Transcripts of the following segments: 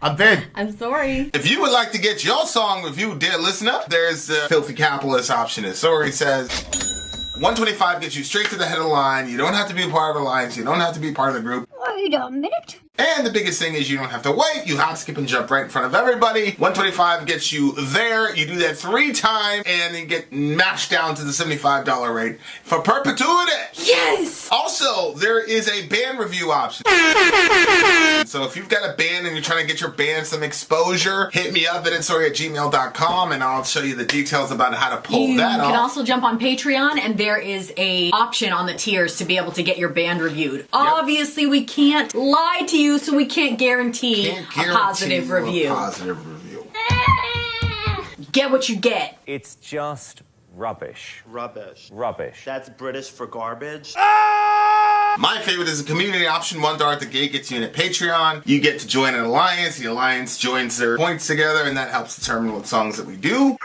I'm Vin. I'm Sori. If you would like to get your song reviewed, dear listener, there's the filthy capitalist option. As Sori says, 125 gets you straight to the head of the line. You don't have to be a part of the alliance. You don't have to be part of the group. Wait a minute. And the biggest thing is you don't have to wait. You hop, skip, and jump right in front of everybody. 125 gets you there. You do that 3 times, and then get mashed down to the $75 rate for perpetuity. Yes! Also, there is a band review option. So if you've got a band and you're trying to get your band some exposure, hit me up at vinsori@gmail.com, and I'll show you the details about how to pull that off. You can also jump on Patreon, and there is a option on the tiers to be able to get your band reviewed. Obviously, we can't lie to you, so we can't guarantee a positive review. Get what you get. It's just rubbish. Rubbish. Rubbish. That's British for garbage. My favorite is the community option. $1 at the gate gets you in at Patreon. You get to join an alliance. The alliance joins their points together, and that helps determine what songs that we do.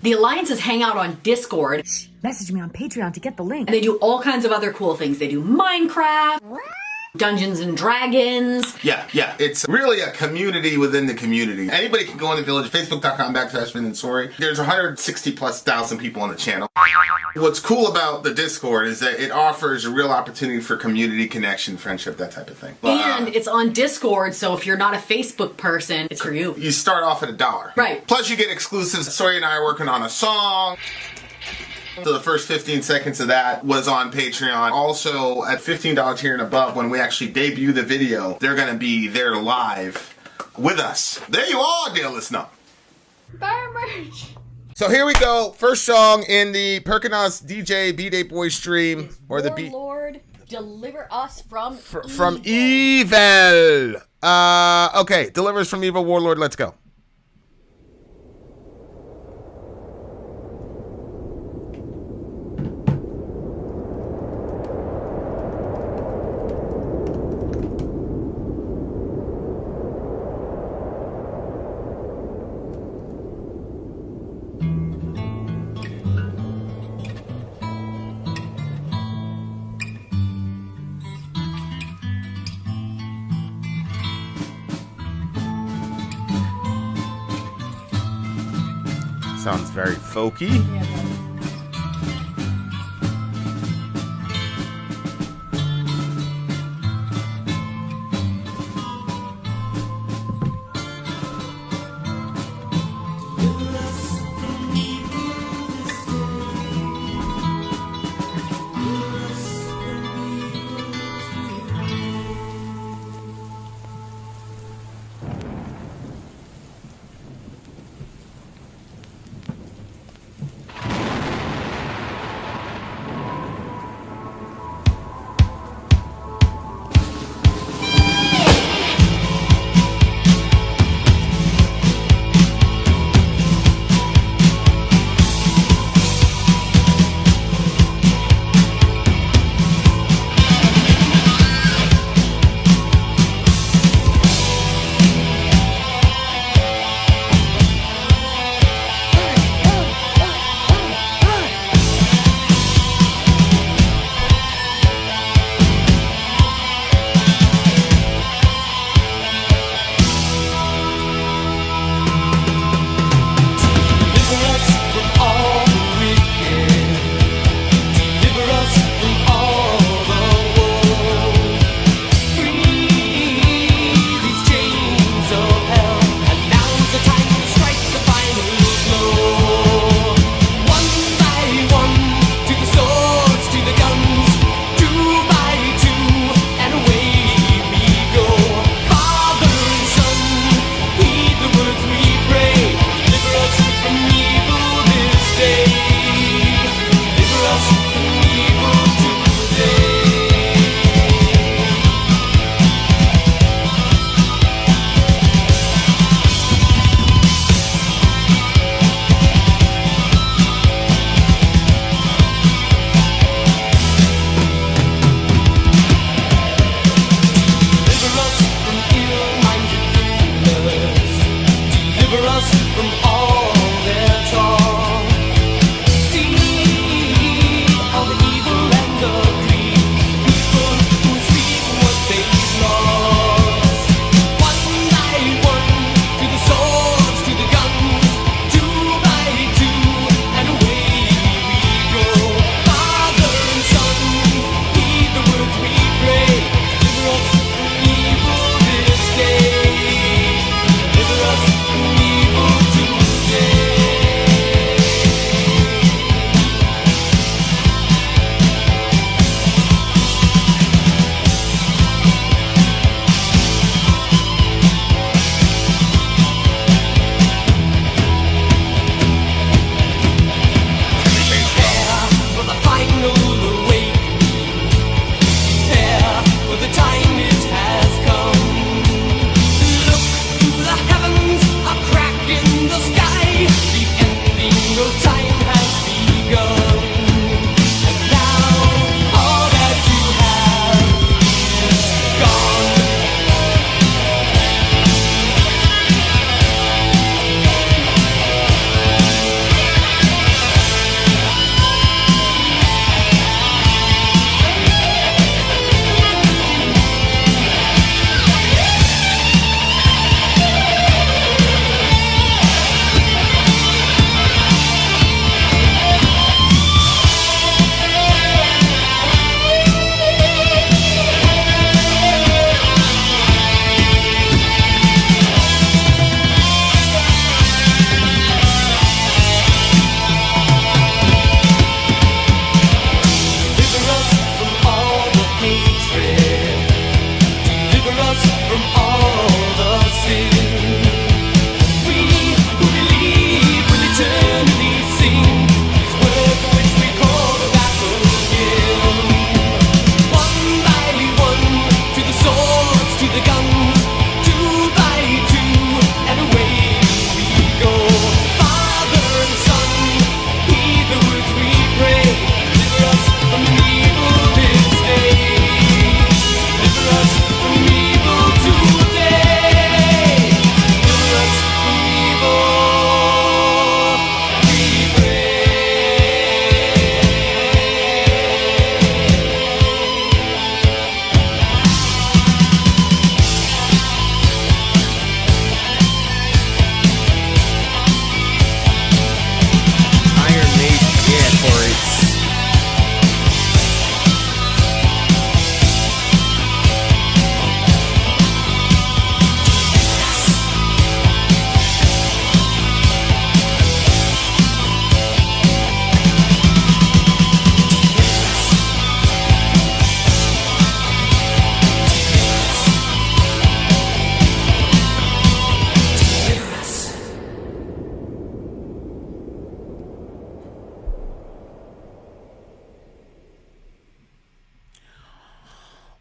The alliances hang out on Discord. Message me on Patreon to get the link. And they do all kinds of other cool things. They do Minecraft, Dungeons and Dragons. Yeah. It's really a community within the community. Anybody can go on the village, facebook.com/Vin and Sori. There's 160,000+ people on the channel. What's cool about the Discord is that it offers a real opportunity for community connection, friendship, that type of thing. And it's on Discord, so if you're not a Facebook person, it's for you. You start off at $1. Right. Plus you get exclusives. Sori and I are working on a song. So the first 15 seconds of that was on Patreon. Also, at $15 tier and above, when we actually debut the video, they're going to be there live with us. There you are, dear listener. Buy merch. So here we go. First song in the Perkinos DJ B-Day Boy stream. Or the Warlord, deliver us from from evil. Okay, delivers from evil, Warlord. Let's go. Sounds very folky.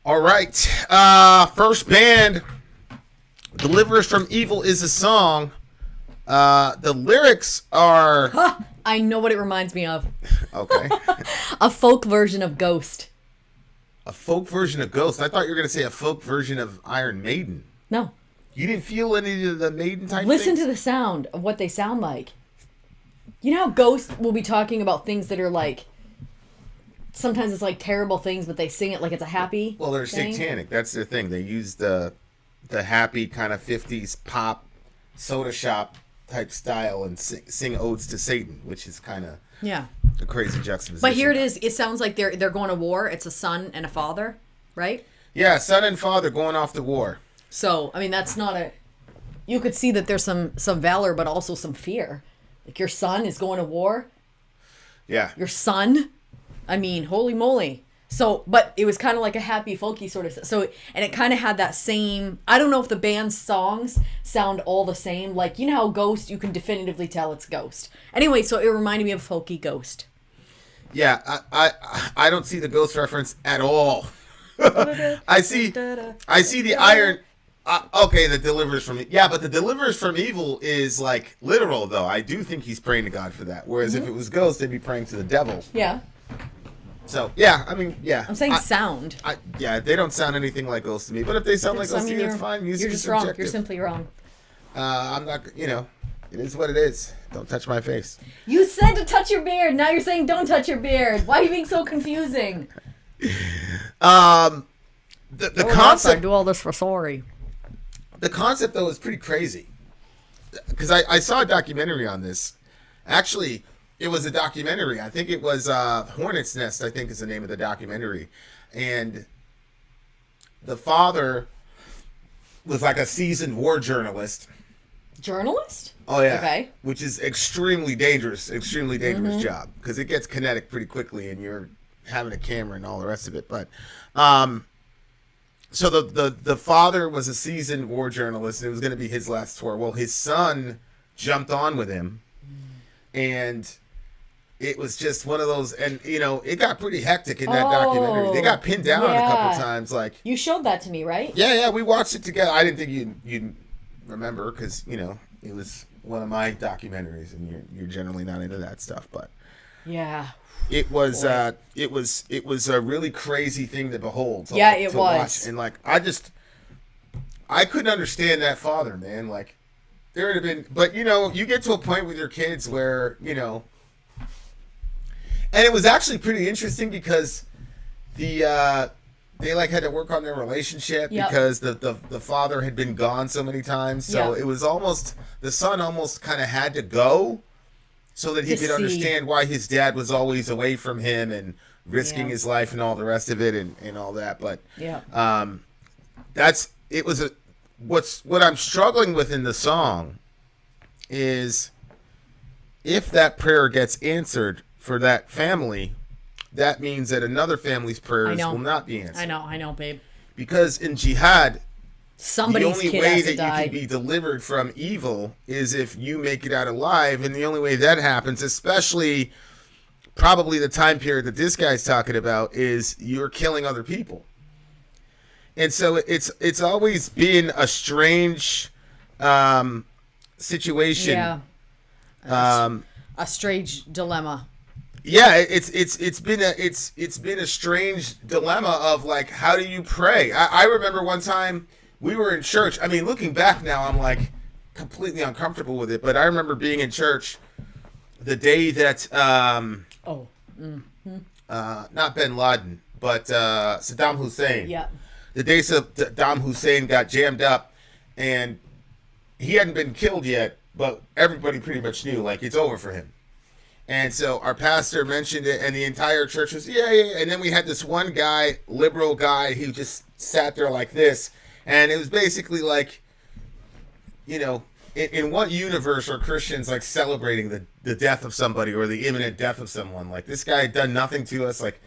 All right. First band, Deliver Us from Evil is a song. The lyrics are... I know what it reminds me of. Okay. A folk version of Ghost. A folk version of Ghost? I thought you were going to say a folk version of Iron Maiden. No. You didn't feel any of the Maiden type Listen things? to the sound of what they sound like. You know how Ghost will be talking about things that are like... Sometimes it's like terrible things, but they sing it like it's a happy Well, they're thing. satanic. That's their thing. They use the happy kind of 50s pop soda shop type style and sing odes to Satan, which is kind of a crazy juxtaposition. But here it is. It sounds like they're going to war. It's a son and a father, right? Yeah, son and father going off to war. So, I mean, that's not a... You could see that there's some valor, but also some fear. Like, your son is going to war. Yeah. Your son? I mean, holy moly. So, but it was kind of like a happy, folky sort of... So, and it kind of had that same... I don't know if the band's songs sound all the same. Like, you know how Ghost, you can definitively tell it's Ghost. Anyway, so it reminded me of folky Ghost. Yeah, I don't see the Ghost reference at all. I see the iron... okay, the Delivers from... Yeah, but the Delivers from Evil is, like, literal, though. I do think he's praying to God for that. Whereas if it was Ghost, they'd be praying to the devil. Yeah. So, yeah, I mean, yeah. I'm saying sound. Yeah, they don't sound anything like Ghost to me. But if they sound like Ghost to you, it's fine. Music You're is just wrong. subjective. You're simply wrong. I'm not, it is what it is. Don't touch my face. You said to touch your beard. Now you're saying don't touch your beard. Why are you being so confusing? The concept... do all this for sorry. The concept, though, is pretty crazy. Because I saw a documentary on this. Actually, it was a documentary. I think it was Hornet's Nest, I think is the name of the documentary. And the father was like a seasoned war journalist. Journalist? Oh, yeah. Okay. Which is extremely dangerous job. Because it gets kinetic pretty quickly and you're having a camera and all the rest of it. But... So the father was a seasoned war journalist, and it was going to be his last tour. Well, his son jumped on with him, and it was just one of those. And it got pretty hectic in that documentary. They got pinned down a couple times. Like, you showed that to me, right? Yeah, we watched it together. I didn't think you'd remember because it was one of my documentaries, and you're generally not into that stuff, but yeah. It was a really crazy thing to behold. It was. Watch. And like I couldn't understand that father, man. Like there would have been, but you get to a point with your kids where and it was actually pretty interesting because they like had to work on their relationship because the father had been gone so many times. So it was almost the son almost kind of had to go. So that he could understand why his dad was always away from him and risking his life and all the rest of it and all that. But what I'm struggling with in the song is if that prayer gets answered for that family, that means that another family's prayers will not be answered. I know, babe. Because in jihad, somebody's the only way that you can be delivered from evil is if you make it out alive, and the only way that happens, especially probably the time period that this guy's talking about, is you're killing other people. And so it's always been a strange situation. Yeah. A strange dilemma. Yeah, it's been a strange dilemma of like, how do you pray? I remember one time we were in church. I mean, looking back now, I'm like completely uncomfortable with it. But I remember being in church the day that not Bin Laden, but Saddam Hussein. Yeah. The day Saddam Hussein got jammed up, and he hadn't been killed yet, but everybody pretty much knew like it's over for him. And so our pastor mentioned it, and the entire church was yeah. And then we had this one guy, liberal guy, who just sat there like this. And it was basically like, in what universe are Christians like celebrating the death of somebody or the imminent death of someone? Like, this guy had done nothing to us. Like,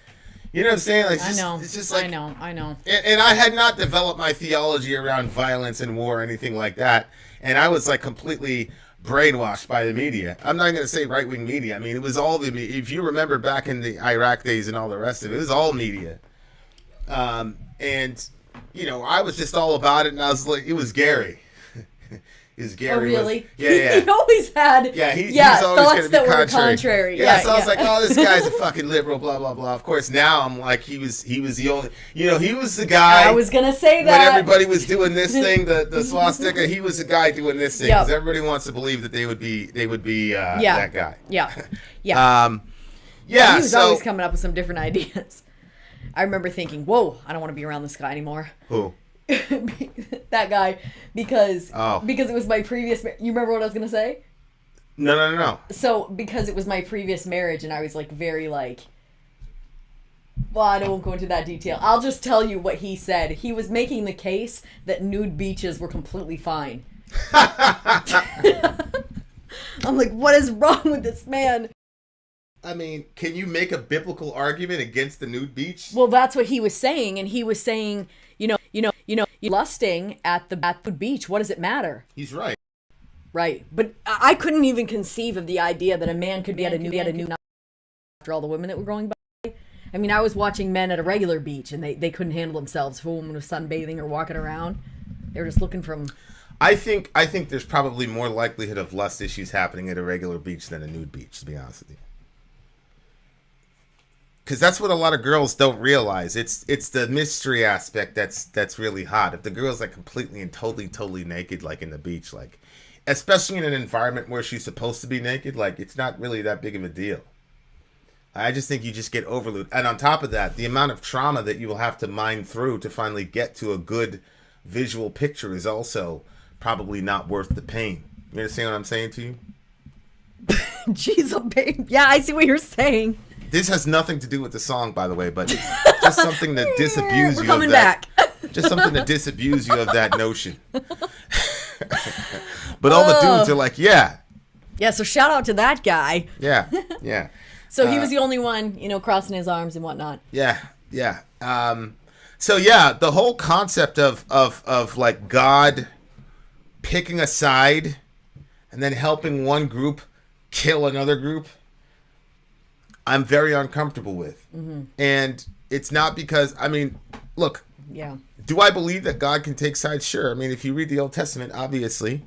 you know what I'm saying? Like, I know. It's just like, I know. And I had not developed my theology around violence and war or anything like that. And I was like completely brainwashed by the media. I'm not going to say right-wing media. I mean, it was all the media. If you remember back in the Iraq days and all the rest of it, it was all media. And I was just all about it, and I was like, it was Gary. Is Gary? Oh, really? Yeah. He always had. He's always thoughts that were contrary. Yeah, so I was like, oh, this guy's a fucking liberal, blah blah blah. Of course, now I'm like, he was the only. He was the guy. I was gonna say that when everybody was doing this thing, the swastika, he was the guy doing this thing because everybody wants to believe that they would be that guy. Yeah. He was always coming up with some different ideas. I remember thinking, whoa, I don't want to be around this guy anymore. Who? That guy, because it was my previous. You remember what I was gonna say? No. So because it was my previous marriage, and I was like very like. Well, I won't go into that detail. I'll just tell you what he said. He was making the case that nude beaches were completely fine. I'm like, what is wrong with this man? I mean, can you make a biblical argument against the nude beach? Well, that's what he was saying, and he was saying, lusting at the beach. What does it matter? He's right. Right, but I couldn't even conceive of the idea that a man could be at a nude after all the women that were going by. I mean, I was watching men at a regular beach, and they couldn't handle themselves. If a woman was sunbathing or walking around, they were just looking from. I think there's probably more likelihood of lust issues happening at a regular beach than a nude beach, to be honest with you. Because that's what a lot of girls don't realize. It's the mystery aspect that's really hot. If the girl's like completely and totally naked, like in the beach, like especially in an environment where she's supposed to be naked, like it's not really that big of a deal. I just think you just get overloaded. And on top of that, the amount of trauma that you will have to mine through to finally get to a good visual picture is also probably not worth the pain. You understand what I'm saying to you? Jeez, babe. Yeah, I see what you're saying. This has nothing to do with the song, by the way, but just something to disabuse We're you coming of that. back. Just something to disabuse you of that notion. But all the dudes are like, yeah. Yeah, so shout out to that guy. Yeah. So he was the only one, crossing his arms and whatnot. Yeah. So yeah, the whole concept of like God picking a side and then helping one group kill another group, I'm very uncomfortable with. Mm-hmm. And it's not because, I mean, look. Yeah. Do I believe that God can take sides? Sure. I mean, if you read the Old Testament, obviously.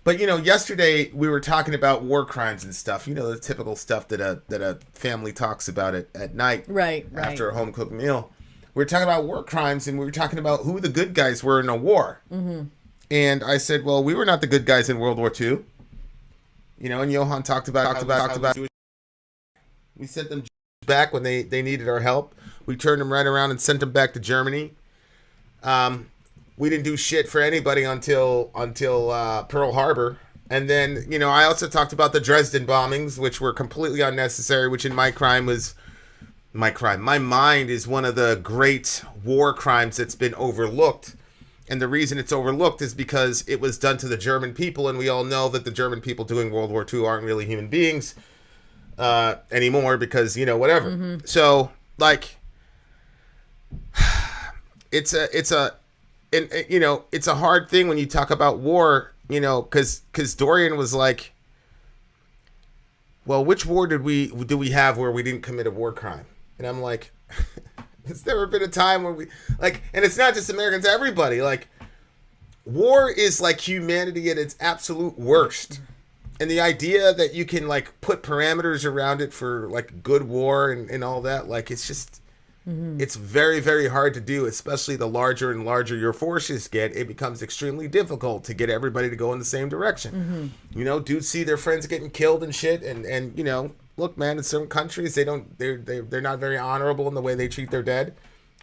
But, yesterday we were talking about war crimes and stuff. The typical stuff that a family talks about at night. Right. After a home-cooked meal. We were talking about war crimes, and we were talking about who the good guys were in a war. Mm-hmm. And I said, well, we were not the good guys in World War II. And Johan talked about we sent them back when they needed our help. We turned them right around and sent them back to Germany. We didn't do shit for anybody until Pearl Harbor. And then, I also talked about the Dresden bombings, which were completely unnecessary, which in my mind is one of the great war crimes that's been overlooked. And the reason it's overlooked is because it was done to the German people, and we all know that the German people doing World War II aren't really human beings anymore because, whatever. Mm-hmm. So, like, it's a hard thing when you talk about war, because Dorian was like, well, which war do we have where we didn't commit a war crime? And I'm like, there's never been a time where we, like, and it's not just Americans, everybody, like, war is like humanity at its absolute worst. And the idea that you can, like, put parameters around it for, like, good war and all that, like, it's just, it's very, very hard to do, especially the larger and larger your forces get. It becomes extremely difficult to get everybody to go in the same direction. Mm-hmm. Dudes see their friends getting killed and shit, and look, man, in certain countries, they're not very honorable in the way they treat their dead,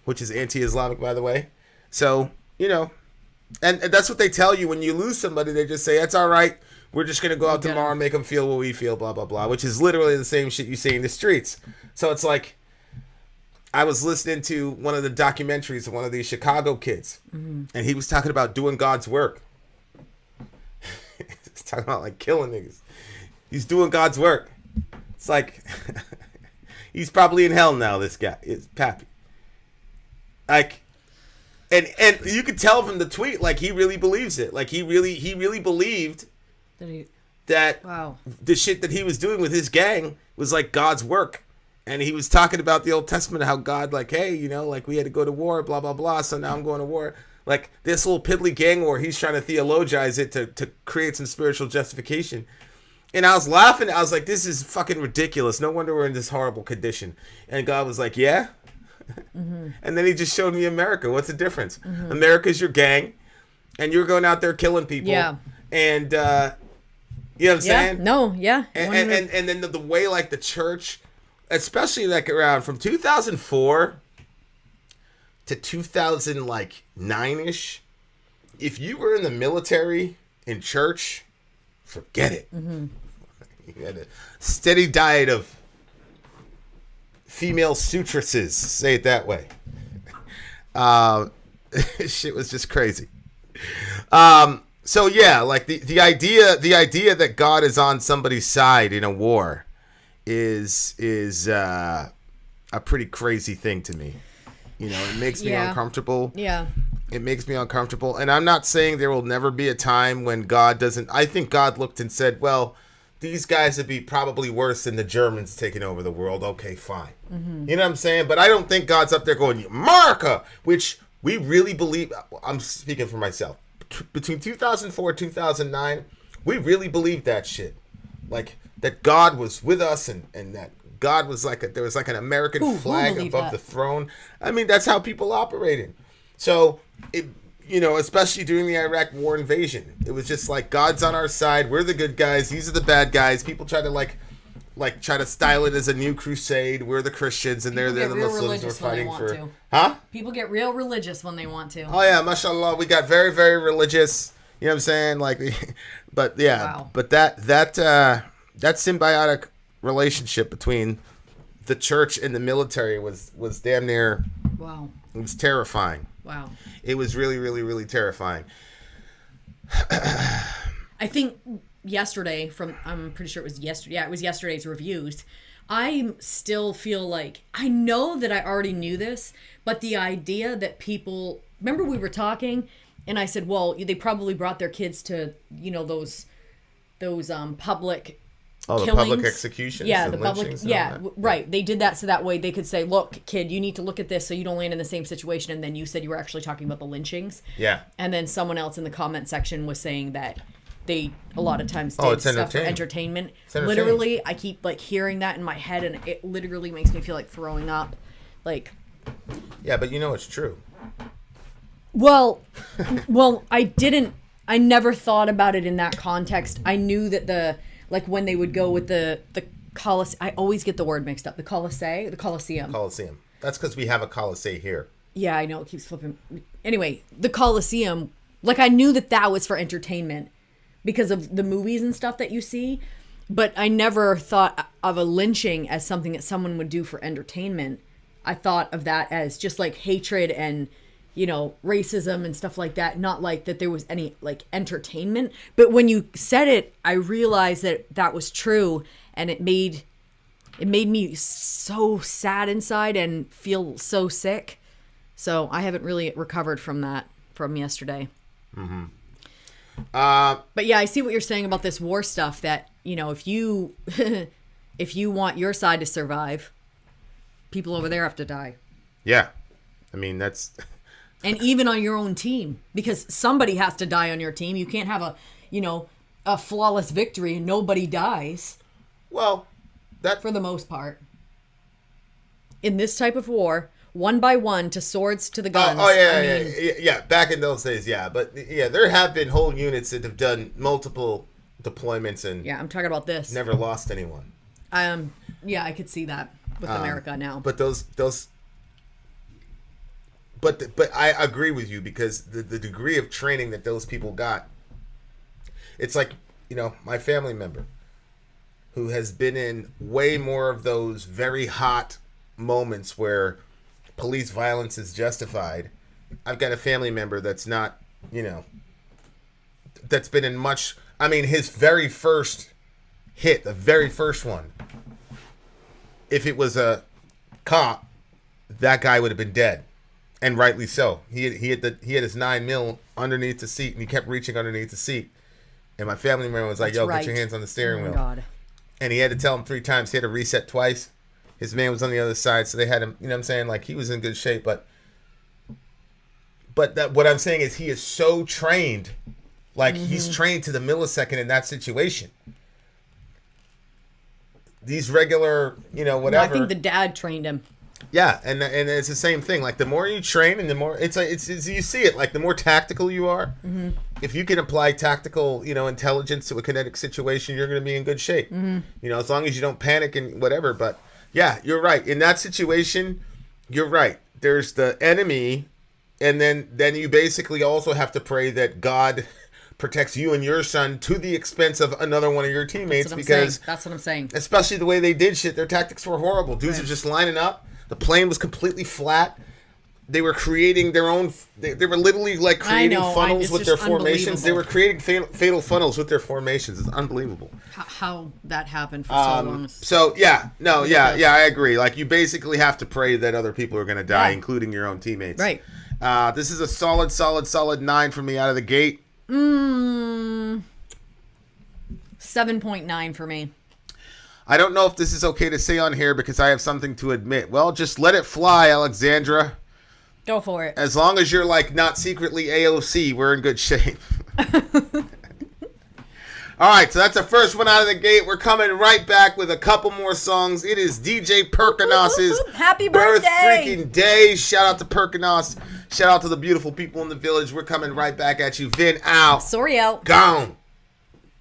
which is anti-Islamic, by the way. So, and that's what they tell you when you lose somebody. They just say, that's all right. We're just going to go out tomorrow and make them feel what we feel, blah, blah, blah, which is literally the same shit you say in the streets. So it's like, I was listening to one of the documentaries of one of these Chicago kids, and he was talking about doing God's work. He's talking about, like, killing niggas. He's doing God's work. It's like, he's probably in hell now, this guy. It's Pappy. Like, and you could tell from the tweet, like, he really believes it. Like, he really believed that wow. the shit that he was doing with his gang was, like, God's work. And he was talking about the Old Testament, how God, like, hey, you know, like we had to go to war, blah, blah, blah. So now I'm going to war. Like this little piddly gang war, he's trying to theologize it to create some spiritual justification. And I was laughing. I was like, this is fucking ridiculous. No wonder we're in this horrible condition. And God was like, yeah. Mm-hmm. And then he just showed me America. What's the difference? Mm-hmm. America's your gang. And you're going out there killing people. Yeah. And, you know what I'm saying? No, yeah. And then the way, like, the church, especially, like, around from 2004 to 2009-ish, if you were in the military, in church, forget it. Mm-hmm. You had a steady diet of female sutresses, say it that way. Shit was just crazy. So yeah, like the idea that God is on somebody's side in a war is a pretty crazy thing to me. You know, it makes me uncomfortable. Yeah. It makes me uncomfortable. And I'm not saying there will never be a time when God doesn't. I think God looked and said, well, these guys would be probably worse than the Germans taking over the world. Okay, fine. Mm-hmm. You know what I'm saying? But I don't think God's up there going, America, which we really believe. I'm speaking for myself. Between 2004 and 2009, we really believed that shit. Like, that God was with us and that God was like, there was like an American flag above the throne. I mean, that's how people operated. So, you know, especially during the Iraq war invasion, it was just like, God's on our side. We're the good guys. These are the bad guys. People try to try to style it as a new crusade. We're the Christians and they're the Muslims. We're fighting for. Huh? People get real religious when they want to. Oh yeah, mashallah. We got very, very religious. You know what I'm saying? Like, but yeah, wow. But that symbiotic relationship between the church and the military was damn near. Wow. It was terrifying. Wow. It was really, really, really terrifying. I think yesterday I'm pretty sure it was yesterday. Yeah, it was yesterday's reviews. I still feel like, I know that I already knew this, but the idea that people, remember we were talking and I said, well, they probably brought their kids to, you know, those public killings. The public executions. Yeah, the public. Yeah, right. They did that so that way they could say, "Look, kid, you need to look at this so you don't land in the same situation." And then you said you were actually talking about the lynchings. Yeah. And then someone else in the comment section was saying that they a lot of times did stuff for entertainment. Literally, I keep like hearing that in my head, and it literally makes me feel like throwing up. Like. Yeah, but you know it's true. Well, I never thought about it in that context. I knew that when they would go with the Colosseum, I always get the word mixed up. The Colosseum. Colosseum. That's because we have a Colosseum here. Yeah, I know. It keeps flipping. Anyway, the Colosseum, like I knew that was for entertainment because of the movies and stuff that you see. But I never thought of a lynching as something that someone would do for entertainment. I thought of that as just like hatred and, you know, racism and stuff like that. Not like that there was any like entertainment. But when you said it, I realized that was true, and it made me so sad inside and feel so sick. So I haven't really recovered from that from yesterday. Mm-hmm. But yeah, I see what you're saying about this war stuff. That, you know, if you if you want your side to survive, people over there have to die. Yeah, I mean that's. And even on your own team, because somebody has to die on your team. You can't have a flawless victory and nobody dies. Well, that for the most part. In this type of war, one by one, to swords to the guns. Yeah. Back in those days, yeah. But yeah, there have been whole units that have done multiple deployments and I'm talking about this. Never lost anyone. Yeah, I could see that with America now. But those. But I agree with you because the degree of training that those people got, it's like, you know, my family member who has been in way more of those very hot moments where police violence is justified. I've got a family member that's not, you know, that's been in much, I mean, his very first hit, the very first one, if it was a cop, that guy would have been dead. And rightly so. He had his 9mm underneath the seat, and he kept reaching underneath the seat. And my family member was like, "Yo, Get your hands on the steering wheel." God. And he had to tell him 3 times. He had to reset twice. His man was on the other side, so they had him. You know what I'm saying? Like, he was in good shape, but what I'm saying is he is so trained. Like, he's trained to the millisecond in that situation. These regular, whatever. I think the dad trained him. Yeah, and it's the same thing. Like, the more you train, and the more it's you see it. Like, the more tactical you are, if you can apply tactical, intelligence to a kinetic situation, you're going to be in good shape. As long as you don't panic and whatever. But yeah, you're right. In that situation, you're right. There's the enemy, and then you basically also have to pray that God protects you and your son to the expense of another one of your teammates. That's what I'm saying. Especially the way they did shit. Their tactics were horrible. Dudes are just lining up. The plane was completely flat. They were creating their own. They were literally like creating funnels with their formations. They were creating fatal funnels with their formations. It's unbelievable how that happened for so long. So I agree. Like, you basically have to pray that other people are going to die, including your own teammates. Right. This is a solid 9 for me out of the gate. 7.9 for me. I don't know if this is okay to say on here because I have something to admit. Well, just let it fly, Alexandra. Go for it. As long as you're, like, not secretly AOC, we're in good shape. All right, so that's the first one out of the gate. We're coming right back with a couple more songs. It is DJ Perkinos's Happy birthday! freaking day. Shout out to Perkinos. Shout out to the beautiful people in the village. We're coming right back at you. Vin out. Sori out. Gone.